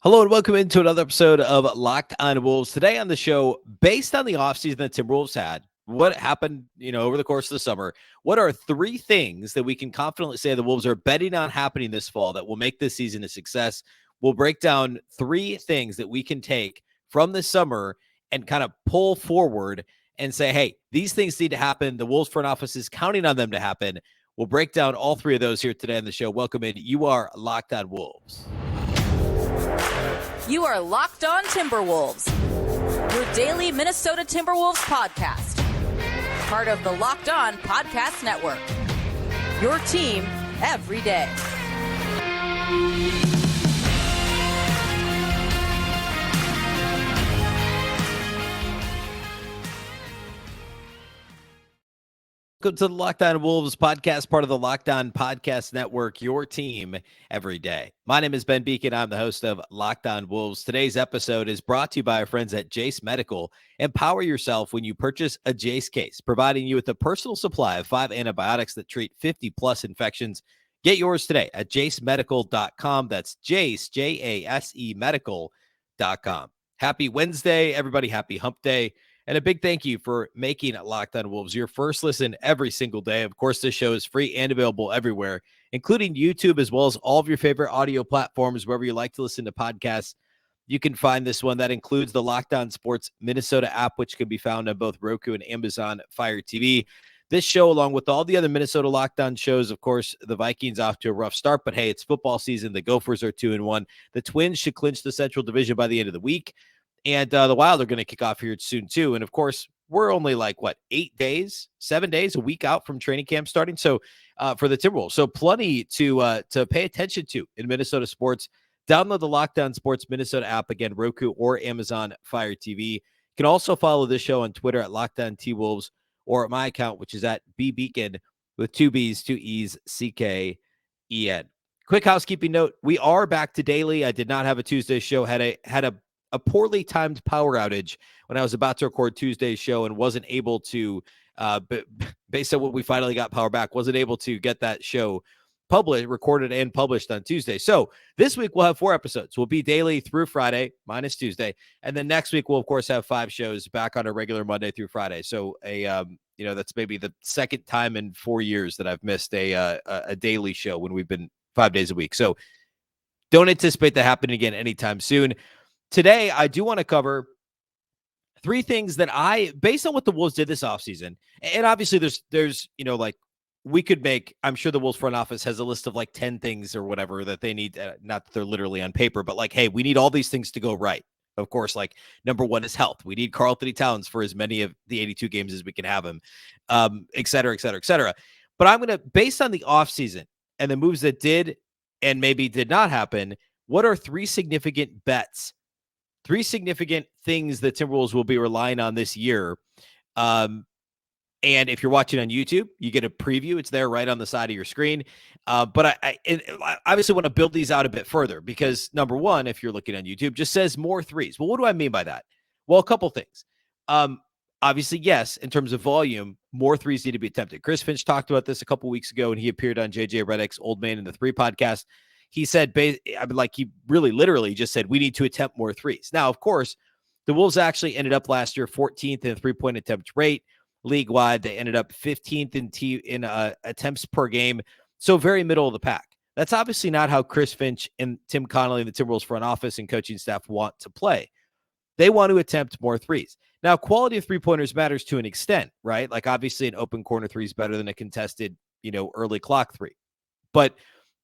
Hello and welcome into another episode of Locked on Wolves. Today on the show, based on the offseason that Timberwolves had, what happened, over the course of the summer, what are three things that we can confidently say the Wolves are betting on happening this fall that will make this season a success? We'll break down three things that we can take from this summer and kind of pull forward and say, hey, these things need to happen. The Wolves front office is counting on them to happen. We'll break down all three of those here today on the show. Welcome in. You are Locked on Wolves. You are Locked on Timberwolves, your daily Minnesota Timberwolves podcast. Part of the Locked on Podcast Network. Your team every day. Welcome to the Locked on Wolves podcast, part of the Locked on Podcast Network, your team every day. My name is Beecken. I'm the host of Locked on Wolves. Today's episode is brought to you by our friends at Jace Medical. Empower yourself when you purchase a Jace case, providing you with a personal supply of 5 antibiotics that treat 50-plus infections. Get yours today at jacemedical.com. That's Jace, Jase medical.com. Happy Wednesday, everybody. Happy hump day. And a big thank you for making Locked on Wolves your first listen every single day. Of course, this show is free and available everywhere, including YouTube, as well as all of your favorite audio platforms, wherever you like to listen to podcasts. You can find this one. That includes the Locked on Sports Minnesota app, which can be found on both Roku and Amazon Fire TV. This show, along with all the other Minnesota Locked on shows, of course, the Vikings off to a rough start, but hey, it's football season. The Gophers are 2-1. The Twins should clinch the Central Division by the end of the week. And the Wild are going to kick off here soon, too. And, of course, we're only like, 7 days, a week out from training camp starting. So for the Timberwolves. So plenty to pay attention to in Minnesota sports. Download the Locked on Sports Minnesota app, again, Roku or Amazon Fire TV. You can also follow this show on Twitter at Locked on T-Wolves or at my account, which is at Beecken with 2 B's, 2 E's, C-K-E-N. Quick housekeeping note. We are back to daily. I did not have a Tuesday show. Had a poorly timed power outage when I was about to record Tuesday's show and wasn't able to, based on what we finally got power back, wasn't able to get that show recorded and published on Tuesday. So this week we'll have 4 episodes. We'll be daily through Friday minus Tuesday. And then next week we'll of course have 5 shows back on a regular Monday through Friday. So that's maybe the second time in 4 years that I've missed a daily show when we've been 5 days a week. So don't anticipate that happening again anytime soon. Today, I do want to cover 3 things that based on what the Wolves did this offseason, and obviously there's we could make, I'm sure the Wolves front office has a list of 10 things or whatever that they need, not that they're literally on paper, but hey, we need all these things to go right. Of course, number one is health. We need Karl-Anthony Towns for as many of the 82 games as we can have him, et cetera, et cetera, et cetera. But I'm going to, based on the offseason and the moves that did and maybe did not happen, what are 3 significant bets? 3 significant things that Timberwolves will be relying on this year. And if you're watching on YouTube, you get a preview. It's there right on the side of your screen. But I obviously want to build these out a bit further because, number one, if you're looking on YouTube, just says more threes. Well, what do I mean by that? Well, a couple things. Obviously, yes, in terms of volume, more threes need to be attempted. Chris Finch talked about this a couple weeks ago, and he appeared on JJ Redick's Old Man in the 3 podcast. He said, he really literally just said, we need to attempt more threes. Now, of course, the Wolves actually ended up last year 14th in 3-point attempt rate league-wide. They ended up 15th in attempts per game, so very middle of the pack. That's obviously not how Chris Finch and Tim Connolly and the Timberwolves front office and coaching staff want to play. They want to attempt more threes. Now, quality of three-pointers matters to an extent, right? Obviously, an open corner 3 is better than a contested, early clock 3. But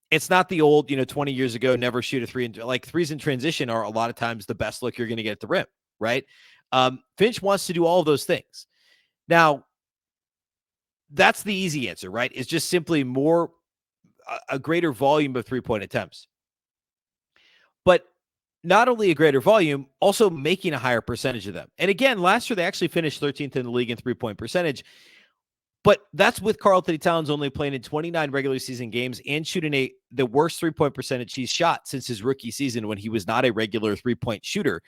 it's not the old, 20 years ago, never shoot a 3. Threes in transition are a lot of times the best look you're going to get at the rim, right? Finch wants to do all of those things. Now, that's the easy answer, right? It's just simply a greater volume of 3-point attempts. But not only a greater volume, also making a higher percentage of them. And again, last year they actually finished 13th in the league in 3-point percentage. But that's with Karl-Anthony Towns only playing in 29 regular season games and shooting the worst 3-point percentage he's shot since his rookie season when he was not a regular 3-point shooter.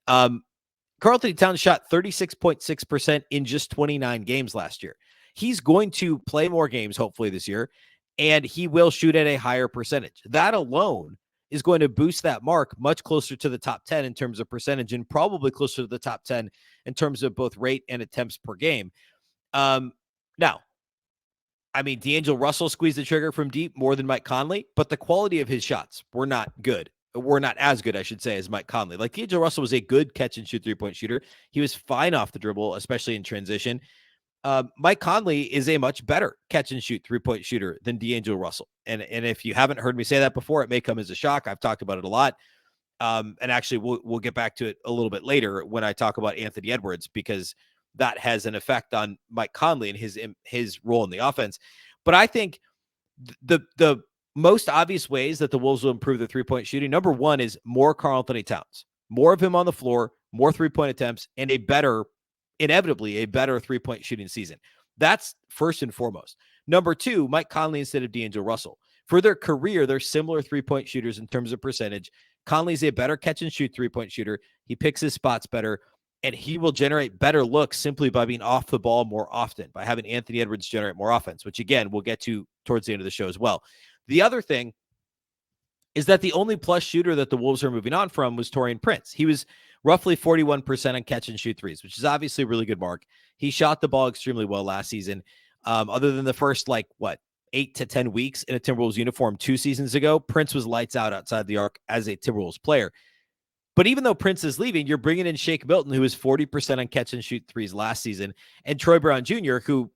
Karl-Anthony Towns shot 36.6% in just 29 games last year. He's going to play more games, hopefully, this year, and he will shoot at a higher percentage. That alone is going to boost that mark much closer to the top 10 in terms of percentage, and probably closer to the top 10 in terms of both rate and attempts per game. Now, I mean, D'Angelo Russell squeezed the trigger from deep more than Mike Conley, but the quality of his shots were not good. Were not as good, I should say, as Mike Conley. Like, D'Angelo Russell was a good catch and shoot three-point shooter. He was fine off the dribble, especially in transition. Mike Conley is a much better catch and shoot three-point shooter than D'Angelo Russell. And if you haven't heard me say that before, it may come as a shock. I've talked about it a lot. And actually, we'll get back to it a little bit later when I talk about Anthony Edwards, because that has an effect on Mike Conley and his role in the offense. But I think the most obvious ways that the Wolves will improve their three-point shooting, number one, is more Karl-Anthony Towns, more of him on the floor, more three-point attempts, and inevitably a better three-point shooting season. That's first and foremost. Number two, Mike Conley instead of D'Angelo Russell. For their career, they're similar three-point shooters in terms of percentage. Conley's a better catch-and-shoot three-point shooter. He picks his spots better, and he will generate better looks simply by being off the ball more often, by having Anthony Edwards generate more offense, which, again, we'll get to towards the end of the show as well. The other thing is that the only plus shooter that the Wolves are moving on from was Taurean Prince. He was roughly 41% on catch-and-shoot threes, which is obviously a really good mark. He shot the ball extremely well last season. Other than the first, 8 to 10 weeks in a Timberwolves uniform 2 seasons ago, Prince was lights out outside the arc as a Timberwolves player. But even though Prince is leaving, you're bringing in Shake Milton, who was 40% on catch-and-shoot threes last season, and Troy Brown Jr., who,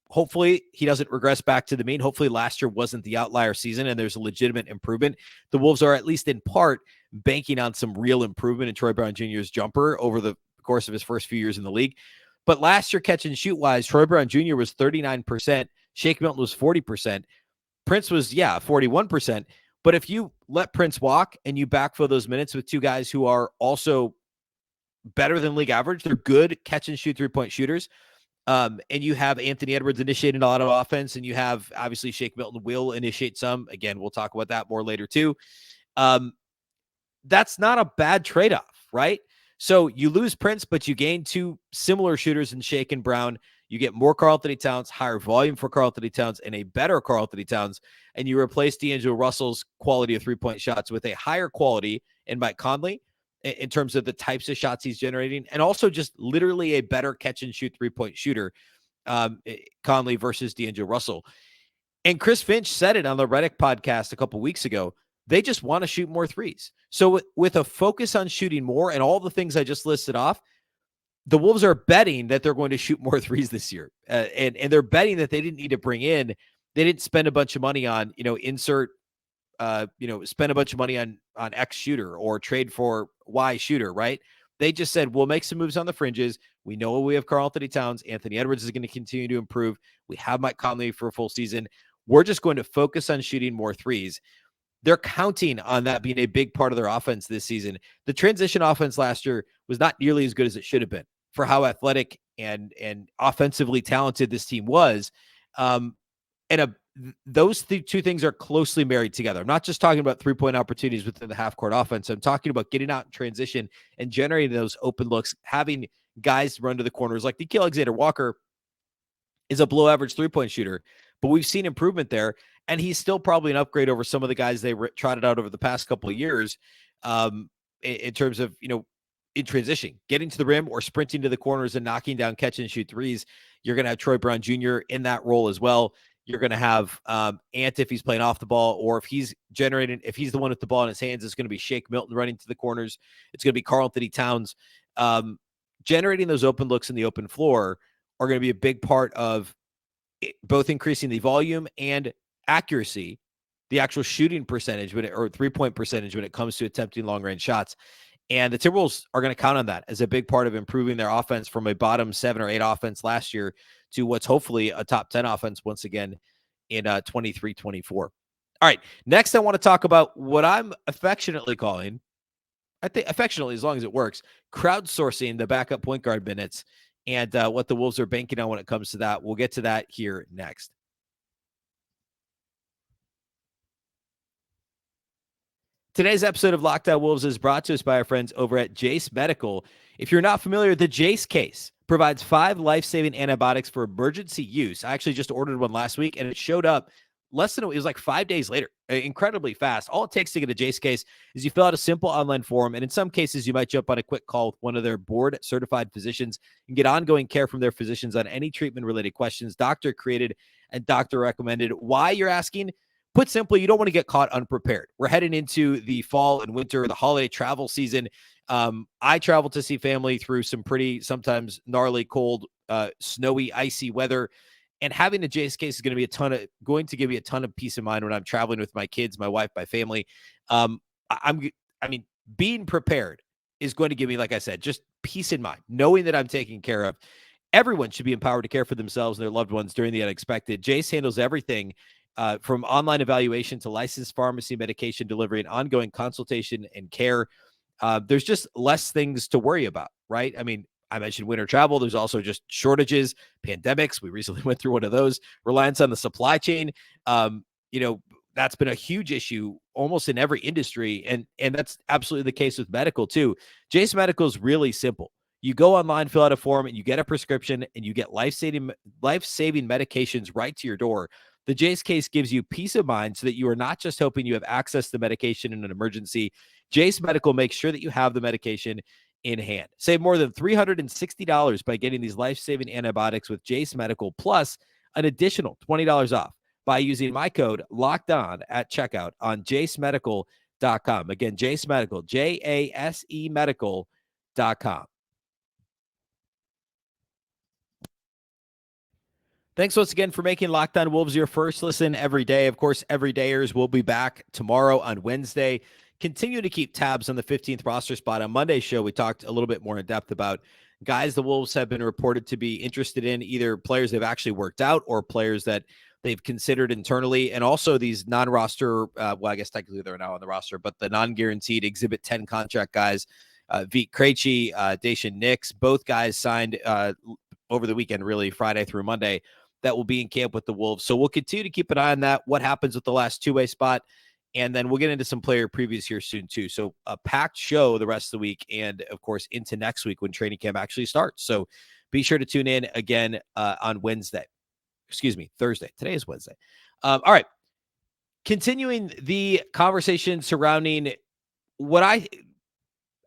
hopefully he doesn't regress back to the mean. Hopefully last year wasn't the outlier season and there's a legitimate improvement. The Wolves are, at least in part, banking on some real improvement in Troy Brown Jr.'s jumper over the course of his first few years in the league. But last year, catch-and-shoot wise, Troy Brown Jr. was 39%. Shake Milton was 40%. Prince was, 41%. But if you let Prince walk and you backfill those minutes with two guys who are also better than league average, they're good catch-and-shoot three-point shooters, and you have Anthony Edwards initiating a lot of offense, and you have, obviously, Shake Milton will initiate some. Again, we'll talk about that more later too. That's not a bad trade-off, right? So you lose Prince, but you gain two similar shooters in Shake and Brown. You get more Karl-Anthony Towns, higher volume for Karl-Anthony Towns, and a better Karl-Anthony Towns, and you replace D'Angelo Russell's quality of three-point shots with a higher quality in Mike Conley in terms of the types of shots he's generating, and also just literally a better catch-and-shoot three-point shooter, Conley versus D'Angelo Russell. And Chris Finch said it on the Redick podcast a couple weeks ago. They just want to shoot more threes. So with a focus on shooting more and all the things I just listed off, the Wolves are betting that they're going to shoot more threes this year. And they're betting that they didn't need to bring in, they didn't spend a bunch of money on, spend a bunch of money on X shooter or trade for Y shooter, right? They just said, we'll make some moves on the fringes. We know we have Karl-Anthony Towns. Anthony Edwards is going to continue to improve. We have Mike Conley for a full season. We're just going to focus on shooting more threes. They're counting on that being a big part of their offense this season. The transition offense last year was not nearly as good as it should have been for how athletic and offensively talented this team was. Those two things are closely married together. I'm not just talking about three-point opportunities within the half-court offense. I'm talking about getting out in transition and generating those open looks, having guys run to the corners. Like Nickeil Alexander-Walker is a below-average three-point shooter, but we've seen improvement there, and he's still probably an upgrade over some of the guys they trotted out over the past couple of years in terms of, in transition, getting to the rim or sprinting to the corners and knocking down catch-and-shoot threes. You're going to have Troy Brown Jr. in that role as well. You're going to have Ant if he's playing off the ball, or if he's the one with the ball in his hands, it's going to be Shake Milton running to the corners. It's going to be Karl-Anthony Towns. Generating those open looks in the open floor are going to be a big part of both increasing the volume and accuracy, the actual shooting percentage or three-point percentage when it comes to attempting long-range shots. And the Timberwolves are going to count on that as a big part of improving their offense from a bottom 7 or 8 offense last year to what's hopefully a top 10 offense once again in 23-24. All right, next I want to talk about what I'm affectionately calling, I think affectionately as long as it works, crowdsourcing the backup point guard minutes and what the Wolves are banking on when it comes to that. We'll get to that here next. Today's episode of Locked On Wolves is brought to us by our friends over at Jace Medical. If you're not familiar, the Jace case provides 5 life-saving antibiotics for emergency use. I actually just ordered one last week, and it showed up it was like 5 days later, incredibly fast. All it takes to get a Jace case is you fill out a simple online form. And in some cases, you might jump on a quick call with one of their board certified physicians and get ongoing care from their physicians on any treatment related questions, doctor created and doctor recommended. Why, you're asking? Put simply, you don't want to get caught unprepared. We're heading into the fall and winter, the holiday travel season. I travel to see family through some pretty, sometimes gnarly, cold, snowy, icy weather. And having a Jace case is going to give me a ton of peace of mind when I'm traveling with my kids, my wife, my family. I mean, being prepared is going to give me, like I said, just peace in mind, knowing that I'm taken care of. Everyone should be empowered to care for themselves and their loved ones during the unexpected. Jace handles everything from online evaluation to licensed pharmacy, medication delivery, and ongoing consultation and care. There's just less things to worry about, right? I mean, I mentioned winter travel. There's also just shortages, pandemics. We recently went through one of those. Reliance on the supply chain. That's been a huge issue almost in every industry. And that's absolutely the case with medical too. Jace Medical is really simple. You go online, fill out a form, and you get a prescription, and you get life-saving medications right to your door. The Jace case gives you peace of mind so that you are not just hoping you have access to medication in an emergency. Jace Medical makes sure that you have the medication in hand. Save more than $360 by getting these life-saving antibiotics with Jace Medical, plus an additional $20 off by using my code LOCKEDON at checkout on jacemedical.com. Again, Jace Medical, JASE medical.com. Thanks once again for making Locked On Wolves your first listen every day. Of course, everydayers will be back tomorrow on Wednesday. Continue to keep tabs on the 15th roster spot. On Monday's show, we talked a little bit more in depth about guys the Wolves have been reported to be interested in, either players they've actually worked out or players that they've considered internally, and also these non-roster, I guess technically they're now on the roster, but the non-guaranteed Exhibit 10 contract guys, Vit Krejci, Dacian Nix, both guys signed over the weekend, really Friday through Monday, that will be in camp with the Wolves. So we'll continue to keep an eye on that, what happens with the last two-way spot, and then we'll get into some player previews here soon too. So a packed show the rest of the week, and of course into next week when training camp actually starts. So be sure to tune in again on Thursday. Today is Wednesday. All right. Continuing the conversation surrounding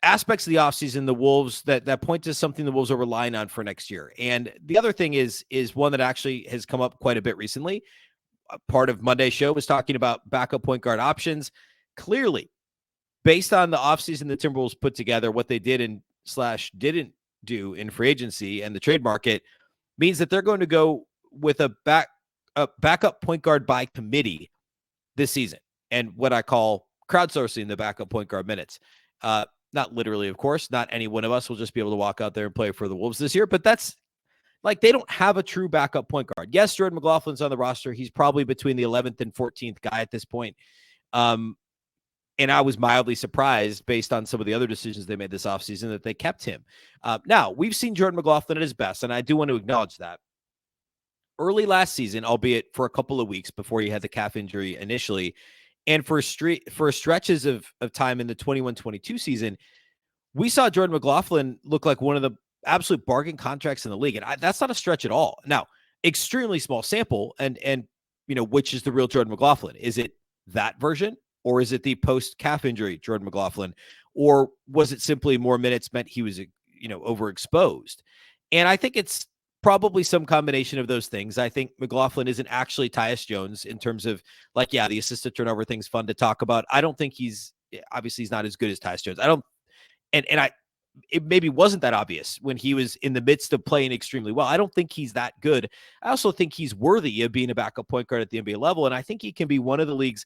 aspects of the offseason, the Wolves that point to something the Wolves are relying on for next year. And the other thing is one that actually has come up quite a bit recently. Part of Monday's show was talking about backup point guard options. Clearly, based on the offseason the Timberwolves put together, what they did and / didn't do in free agency and the trade market means that they're going to go with a backup point guard by committee this season, and what I call crowdsourcing the backup point guard minutes. Not literally, of course. Not any one of us will just be able to walk out there and play for the Wolves this year, but that's like they don't have a true backup point guard. Yes, Jordan McLaughlin's on the roster. He's probably between the 11th and 14th guy at this point. And I was mildly surprised based on some of the other decisions they made this offseason that they kept him. Now, we've seen Jordan McLaughlin at his best, and I do want to acknowledge that. Early last season, albeit for a couple of weeks before he had the calf injury initially, and for stretches of time in the 21-22 season, we saw Jordan McLaughlin look like one of the absolute bargain contracts in the league. And that's not a stretch at all. Now, extremely small sample, and which is the real Jordan McLaughlin? Is it that version, or is it the post-calf injury Jordan McLaughlin? Or was it simply more minutes meant he was, overexposed? And I think it's probably some combination of those things. I think McLaughlin isn't actually Tyus Jones in terms of the assistant turnover thing's fun to talk about. I don't think he's not as good as Tyus Jones. It maybe wasn't that obvious when he was in the midst of playing extremely well. I don't think he's that good. I also think he's worthy of being a backup point guard at the NBA level. And I think he can be one of the league's,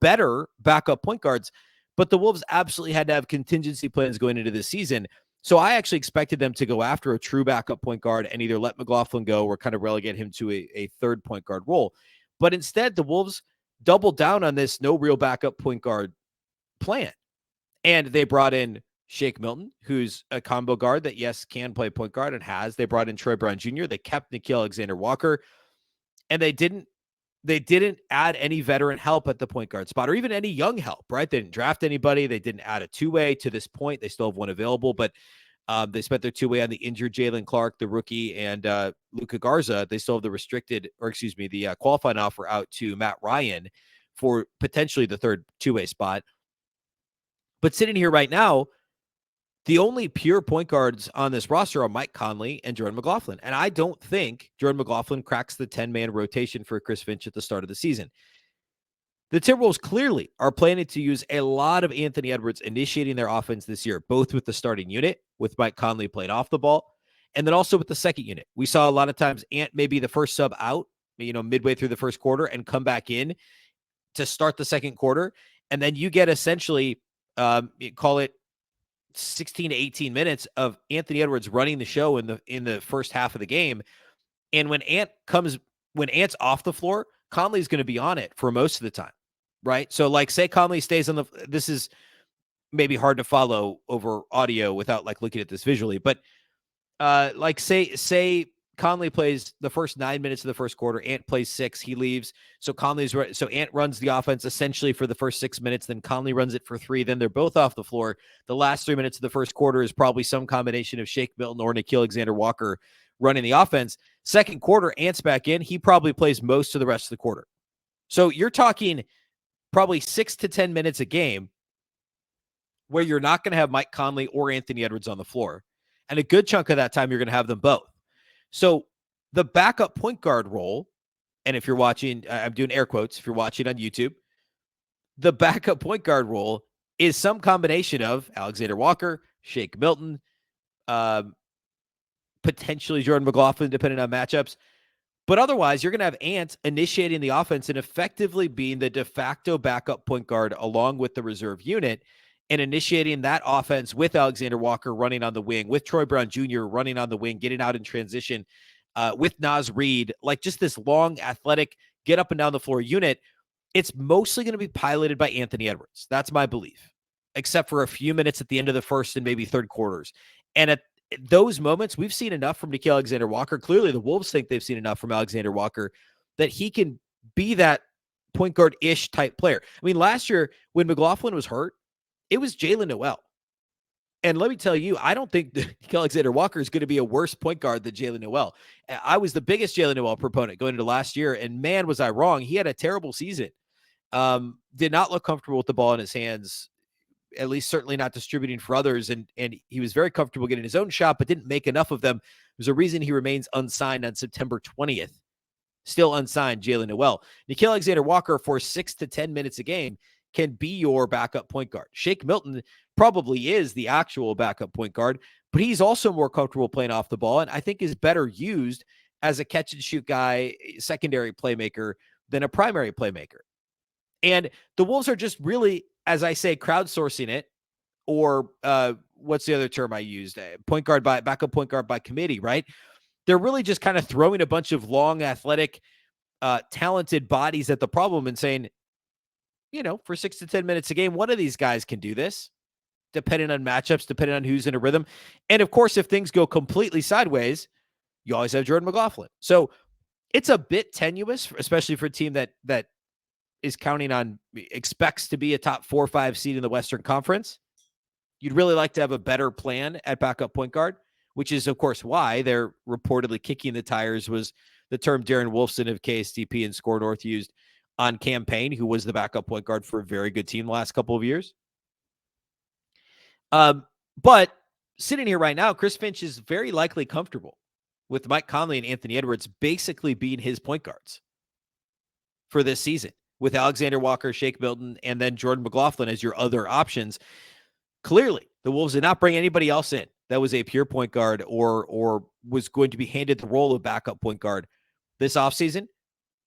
better backup point guards, but the Wolves absolutely had to have contingency plans going into this season. So I actually expected them to go after a true backup point guard and either let McLaughlin go or kind of relegate him to a third point guard role. But instead, the Wolves doubled down on this no real backup point guard plan. And they brought in Shake Milton, who's a combo guard that, yes, can play point guard and has. They brought in Troy Brown Jr. They kept Nickeil Alexander-Walker. And they didn't add any veteran help at the point guard spot or even any young help, right? They didn't draft anybody. They didn't add a two-way to this point. They still have one available. But They spent their two-way on the injured Jalen Clark, the rookie, and Luka Garza. They still have the qualifying offer out to Matt Ryan for potentially the third two-way spot. But sitting here right now, the only pure point guards on this roster are Mike Conley and Jordan McLaughlin. And I don't think Jordan McLaughlin cracks the 10-man rotation for Chris Finch at the start of the season. The Timberwolves clearly are planning to use a lot of Anthony Edwards initiating their offense this year, both with the starting unit, with Mike Conley playing off the ball, and then also with the second unit. We saw a lot of times Ant may be the first sub out, midway through the first quarter and come back in to start the second quarter. And then you get essentially, call it 16 to 18 minutes of Anthony Edwards running the show in the first half of the game. And when Ant's off the floor, Conley's going to be on it for most of the time, right? So like say Conley stays on this is maybe hard to follow over audio without like looking at this visually, but like say Conley plays the first 9 minutes of the first quarter, Ant plays 6, he leaves. So Ant runs the offense essentially for the first 6 minutes, then Conley runs it for 3, then they're both off the floor. The last 3 minutes of the first quarter is probably some combination of Shake Milton or Nickeil Alexander-Walker running the offense. Second quarter, Ant's back in. He probably plays most of the rest of the quarter. So you're talking probably 6 to 10 minutes a game where you're not going to have Mike Conley or Anthony Edwards on the floor. And a good chunk of that time, you're going to have them both. So the backup point guard role, and if you're watching, I'm doing air quotes, if you're watching on YouTube, the backup point guard role is some combination of Alexander Walker, Shake Milton, potentially Jordan McLaughlin, depending on matchups. But otherwise, you're going to have Ant initiating the offense and effectively being the de facto backup point guard along with the reserve unit and initiating that offense with Alexander Walker running on the wing, with Troy Brown Jr. running on the wing, getting out in transition, with Naz Reid, like just this long, athletic, get up and down the floor unit. It's mostly going to be piloted by Anthony Edwards. That's my belief, except for a few minutes at the end of the first and maybe third quarters. And at those moments, we've seen enough from Nickeil Alexander-Walker. Clearly, the Wolves think they've seen enough from Alexander Walker that he can be that point guard-ish type player. I mean, last year when McLaughlin was hurt, it was Jalen Noel. And let me tell you, I don't think Nickeil Alexander-Walker is going to be a worse point guard than Jalen Noel. I was the biggest Jalen Noel proponent going into last year, and man, was I wrong. He had a terrible season. Did not look comfortable with the ball in his hands, at least certainly not distributing for others. And he was very comfortable getting his own shot, but didn't make enough of them. There's a reason he remains unsigned on September 20th. Still unsigned, Jalen Noel. Nickeil Alexander-Walker for 6 to 10 minutes a game can be your backup point guard. Shake Milton probably is the actual backup point guard, but he's also more comfortable playing off the ball and I think is better used as a catch and shoot guy, secondary playmaker than a primary playmaker. And the Wolves are just really, as I say, crowdsourcing it, or what's the other term I used? Backup point guard by committee, right? They're really just kind of throwing a bunch of long, athletic, talented bodies at the problem and saying, for 6 to 10 minutes a game, one of these guys can do this, depending on matchups, depending on who's in a rhythm. And of course, if things go completely sideways, you always have Jordan McLaughlin. So it's a bit tenuous, especially for a team that is expects to be a top 4 or 5 seed in the Western Conference. You'd really like to have a better plan at backup point guard, which is, of course, why they're reportedly kicking the tires, was the term Darren Wolfson of KSTP and Score North used on Campaign, who was the backup point guard for a very good team the last couple of years. But sitting here right now, Chris Finch is very likely comfortable with Mike Conley and Anthony Edwards basically being his point guards for this season, with Alexander Walker, Shake Milton, and then Jordan McLaughlin as your other options. Clearly, the Wolves did not bring anybody else in that was a pure point guard or was going to be handed the role of backup point guard this offseason.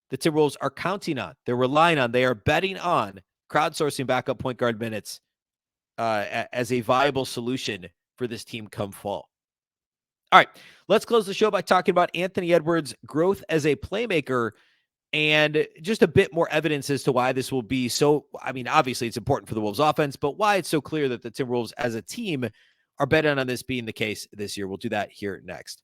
The Timberwolves are counting on, they're relying on, they are betting on crowdsourcing backup point guard minutes as a viable solution for this team come fall. All right, let's close the show by talking about Anthony Edwards' growth as a playmaker and just a bit more evidence as to why this will be so. I mean, obviously it's important for the Wolves offense, but why it's so clear that the Timberwolves as a team are betting on this being the case this year. We'll do that here next.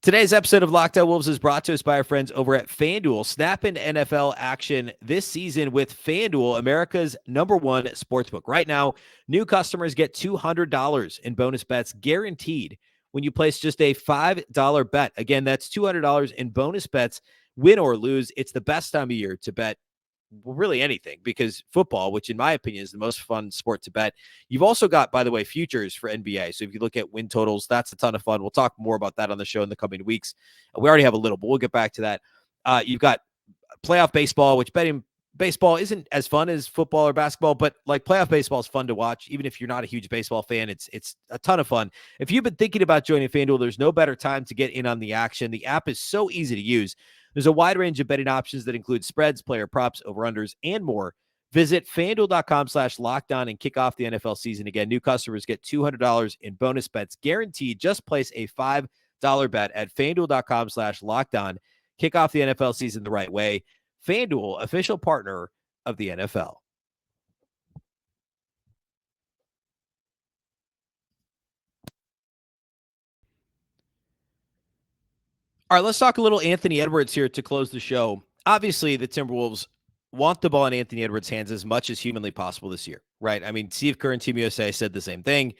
Today's episode of Locked On Wolves is brought to us by our friends over at FanDuel. Snap into NFL action this season with FanDuel, America's #1 sportsbook. Right now, new customers get $200 in bonus bets guaranteed when you place just a $5 bet. Again, that's $200 in bonus bets, win or lose. It's the best time of year to bet really anything, because football, which in my opinion is the most fun sport to bet. You've also got, by the way, futures for NBA. So if you look at win totals, that's a ton of fun. We'll talk more about that on the show in the coming weeks. We already have a little, but we'll get back to that. You've got playoff baseball, which betting baseball isn't as fun as football or basketball, but like playoff baseball is fun to watch. Even if you're not a huge baseball fan, it's a ton of fun. If you've been thinking about joining FanDuel, there's no better time to get in on the action. The app is so easy to use. There's a wide range of betting options that include spreads, player props, over-unders, and more. Visit FanDuel.com/lockedon and kick off the NFL season. Again, new customers get $200 in bonus bets guaranteed. Just place a $5 bet at FanDuel.com/lockedon. Kick off the NFL season the right way. FanDuel, official partner of the NFL. All right, let's talk a little Anthony Edwards here to close the show. Obviously, the Timberwolves want the ball in Anthony Edwards' hands as much as humanly possible this year, right? I mean, Steve Kerr and Team USA said the same thing.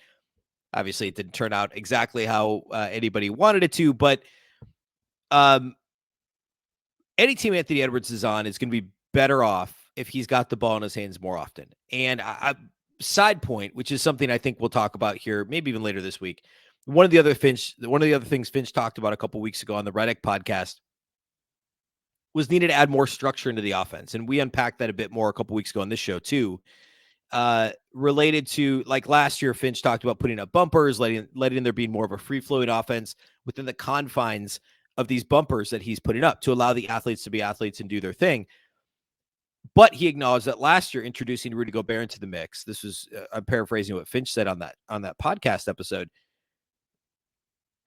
Obviously, it didn't turn out exactly how anybody wanted it to, but any team Anthony Edwards is on is going to be better off if he's got the ball in his hands more often. And side point, which is something I think we'll talk about here, maybe even later this week. One of the other things Finch talked about a couple weeks ago on the Redick podcast was needed to add more structure into the offense. And we unpacked that a bit more a couple weeks ago on this show too. Related to, like, last year, Finch talked about putting up bumpers, letting there be more of a free-flowing offense within the confines of these bumpers that he's putting up to allow the athletes to be athletes and do their thing. But he acknowledged that last year, introducing Rudy Gobert into the mix, this was, I'm paraphrasing what Finch said on that podcast episode.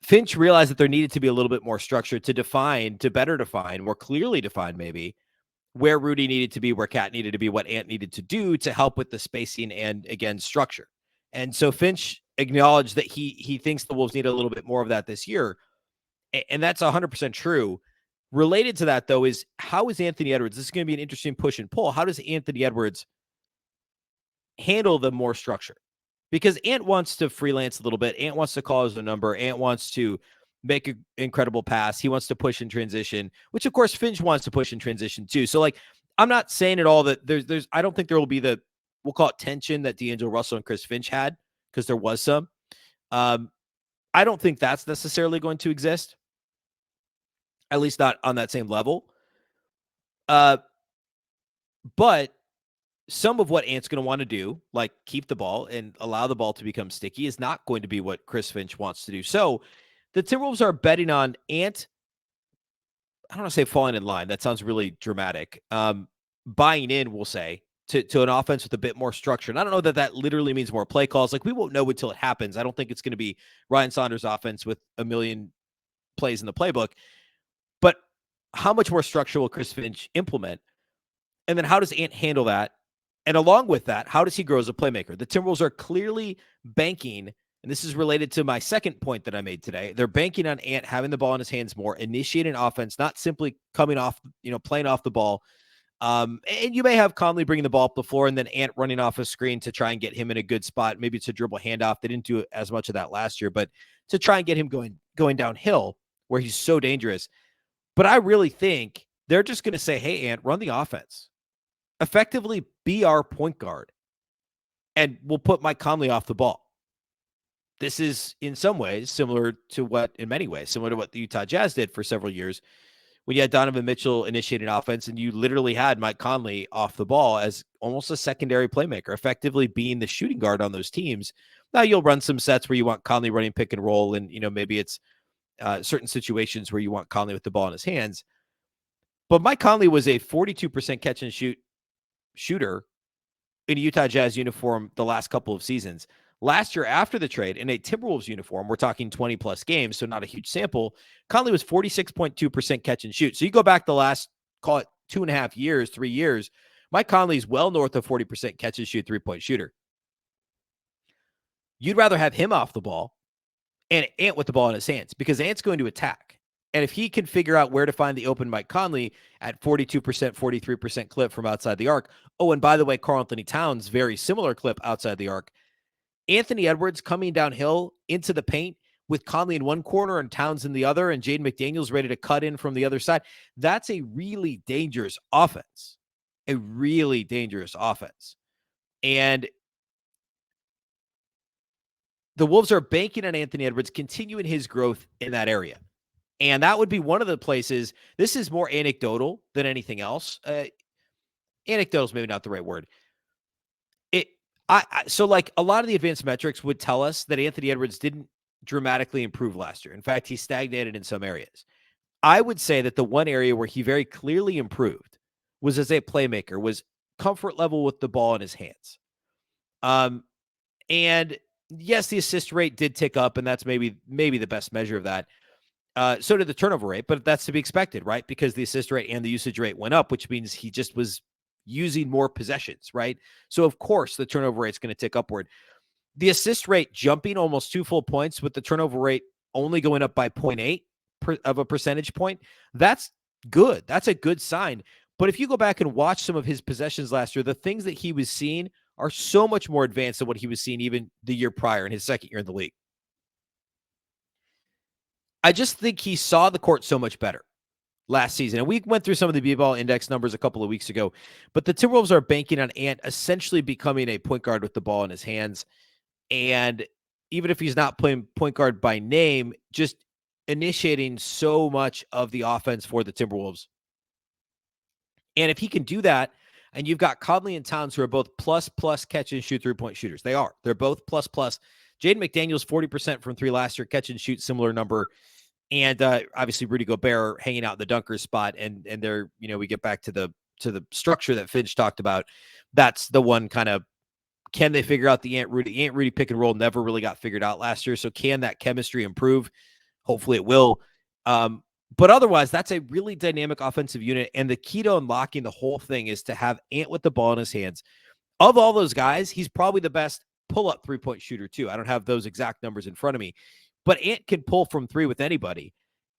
Finch realized that there needed to be a little bit more structure to better define, more clearly define maybe, where Rudy needed to be, where Cat needed to be, what Ant needed to do to help with the spacing and, again, structure. And so Finch acknowledged that he thinks the Wolves need a little bit more of that this year. And that's 100% true. Related to that, though, is how is Anthony Edwards? This is going to be an interesting push and pull. How does Anthony Edwards handle the more structure? Because Ant wants to freelance a little bit. Ant wants to call his own number. Ant wants to make an incredible pass. He wants to push in transition, which, of course, Finch wants to push in transition too. So, like, I'm not saying at all that there's I don't think there will be we'll call it tension that D'Angelo Russell and Chris Finch had, because there was some. I don't think that's necessarily going to exist, at least not on that same level. But some of what Ant's going to want to do, like keep the ball and allow the ball to become sticky, is not going to be what Chris Finch wants to do. So the Timberwolves are betting on Ant. I don't want to say falling in line. That sounds really dramatic. Buying in, we'll say, to an offense with a bit more structure. And I don't know that that literally means more play calls. Like, we won't know until it happens. I don't think it's going to be Ryan Saunders' offense with a million plays in the playbook. But how much more structure will Chris Finch implement? And then how does Ant handle that? And along with that, how does he grow as a playmaker? The Timberwolves are clearly banking, and this is related to my second point that I made today. They're banking on Ant having the ball in his hands more, initiating offense, not simply coming off, playing off the ball. And you may have Conley bringing the ball up the floor and then Ant running off a screen to try and get him in a good spot. Maybe it's a dribble handoff. They didn't do as much of that last year, but to try and get him going downhill where he's so dangerous. But I really think they're just going to say, hey, Ant, run the offense. Effectively be our point guard, and we'll put Mike Conley off the ball. This is in some ways similar to what the Utah Jazz did for several years when you had Donovan Mitchell initiating offense and you literally had Mike Conley off the ball as almost a secondary playmaker, effectively being the shooting guard on those teams. Now you'll run some sets where you want Conley running pick and roll, and maybe it's certain situations where you want Conley with the ball in his hands. But Mike Conley was a 42% catch and shoot shooter in a Utah Jazz uniform the last couple of seasons. Last year, after the trade, in a Timberwolves uniform, we're talking 20-plus games, so not a huge sample, Conley was 46.2% catch and shoot. So you go back the last, call it 2.5 years, 3 years, Mike Conley's well north of 40% catch and shoot three-point shooter. You'd rather have him off the ball and Ant with the ball in his hands, because Ant's going to attack. And if he can figure out where to find the open Mike Conley at 42%, 43% clip from outside the arc. Oh, and by the way, Karl-Anthony Towns, very similar clip outside the arc. Anthony Edwards coming downhill into the paint with Conley in one corner and Towns in the other, and Jaden McDaniels ready to cut in from the other side. That's a really dangerous offense. A really dangerous offense. And the Wolves are banking on Anthony Edwards continuing his growth in that area. And that would be one of the places. This is more anecdotal than anything else. Anecdotal is maybe not the right word. So like a lot of the advanced metrics would tell us that Anthony Edwards didn't dramatically improve last year. In fact, he stagnated in some areas. I would say that the one area where he very clearly improved was as a playmaker, was comfort level with the ball in his hands. And yes, the assist rate did tick up, and that's maybe the best measure of that. So did the turnover rate, but that's to be expected, right? Because the assist rate and the usage rate went up, which means he just was using more possessions, right? So of course the turnover rate is going to tick upward. The assist rate jumping almost 2 full points with the turnover rate only going up by 0.8 of a percentage point. That's good. That's a good sign. But if you go back and watch some of his possessions last year, the things that he was seeing are so much more advanced than what he was seeing even the year prior in his second year in the league. I just think he saw the court so much better last season. And we went through some of the B-ball index numbers a couple of weeks ago, but the Timberwolves are banking on Ant essentially becoming a point guard with the ball in his hands. And even if he's not playing point guard by name, just initiating so much of the offense for the Timberwolves. And if he can do that, and you've got Conley and Towns who are both plus catch and shoot 3-point shooters. They are. They're both plus. Jaden McDaniels, 40% from three last year, catch and shoot, similar number. And obviously Rudy Gobert hanging out in the dunker spot. And they're, we get back to the structure that Finch talked about. That's the one kind of, can they figure out the Ant Rudy pick and roll never really got figured out last year. So can that chemistry improve? Hopefully it will. But otherwise, that's a really dynamic offensive unit. And the key to unlocking the whole thing is to have Ant with the ball in his hands. Of all those guys, he's probably the best pull-up 3-point shooter too. I don't have those exact numbers in front of me. But Ant can pull from three with anybody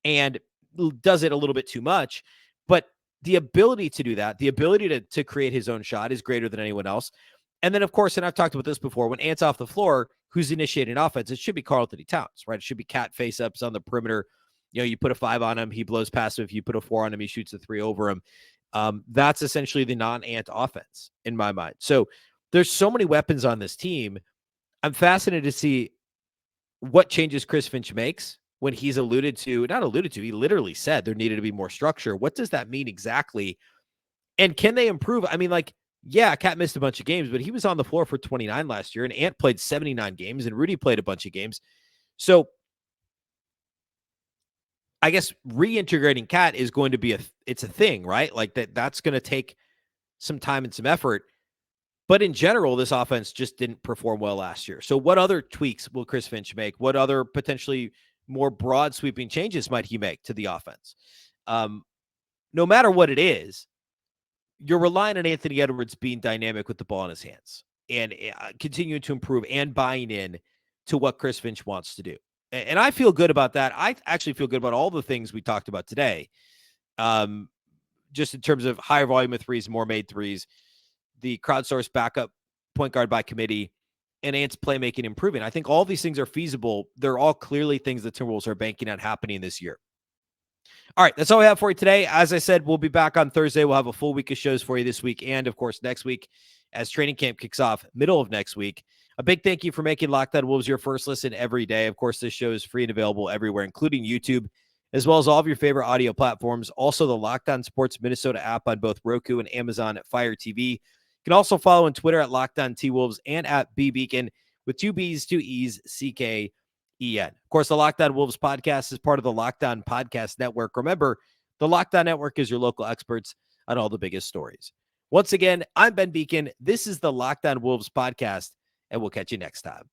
and does it a little bit too much. But the ability to do that, the ability to create his own shot is greater than anyone else. And then, of course, and I've talked about this before, when Ant's off the floor, who's initiating offense? It should be Karl-Anthony Towns, right? It should be cat face-ups on the perimeter. You put a 5 on him, he blows past him. If you put a 4 on him, he shoots a 3 over him. That's essentially the non-Ant offense in my mind. So there's so many weapons on this team. I'm fascinated to see what changes Chris Finch makes when he's he literally said there needed to be more structure. What does that mean exactly? And can they improve? I mean, Cat missed a bunch of games, but he was on the floor for 29 last year, and Ant played 79 games, and Rudy played a bunch of games. So I guess reintegrating Cat is going to be it's a thing, right? Like that's going to take some time and some effort. But in general, this offense just didn't perform well last year. So what other tweaks will Chris Finch make? What other potentially more broad sweeping changes might he make to the offense? No matter what it is, you're relying on Anthony Edwards being dynamic with the ball in his hands and continuing to improve and buying in to what Chris Finch wants to do. And I feel good about that. I actually feel good about all the things we talked about today. Just in terms of higher volume of threes, more made threes, the crowdsourced backup point guard by committee, and Ant's playmaking improving. I think all these things are feasible. They're all clearly things the Timberwolves are banking on happening this year. All right, that's all we have for you today. As I said, we'll be back on Thursday. We'll have a full week of shows for you this week and, of course, next week as training camp kicks off middle of next week. A big thank you for making Locked On Wolves your first listen every day. Of course, this show is free and available everywhere, including YouTube, as well as all of your favorite audio platforms. Also, the Locked On Sports Minnesota app on both Roku and Amazon Fire TV. You can also follow on Twitter at Locked On T-Wolves and at Beecken with 2 B's, 2 E's, CKEN. Of course, the Locked On Wolves podcast is part of the Locked On Podcast Network. Remember, the Locked On Network is your local experts on all the biggest stories. Once again, I'm Ben Beecken. This is the Locked On Wolves podcast, and we'll catch you next time.